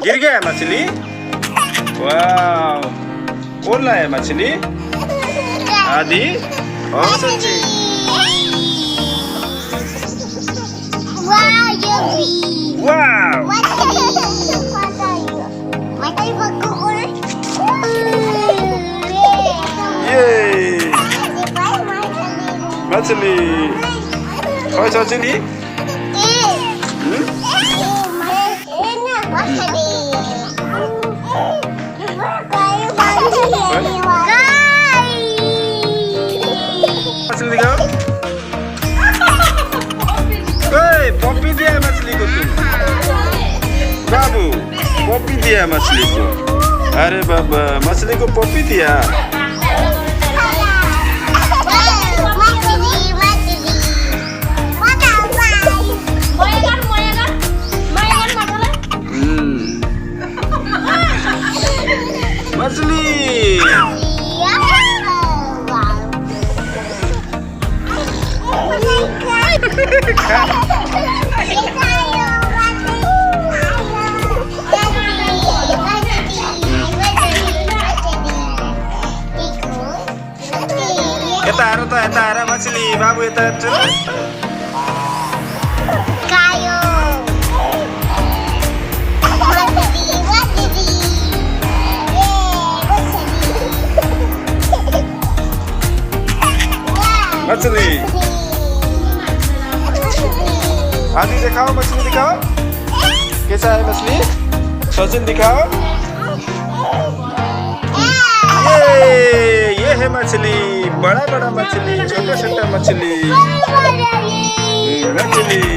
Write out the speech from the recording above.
गिर गया मछली। वाह, कौन लाया मछली? आदि और सच्ची। Wow, Yogi. वाह, What are you? What are you going ये मछली। और सच्ची मछली दिखाओ। ओए, पॉपी दिया है मछली को तुम। बाबू, पॉपी दिया है मछली को। अरे बाबा, मछली को पॉपी दिया। मछली। Eta ara machli babu eta Kayo. मछली। आदि दिखाओ, मछली दिखाओ। कैसा है मछली? सचिन दिखाओ। ये है मछली। बड़ा बड़ा मछली, छोटा छोटा मछली। मछली।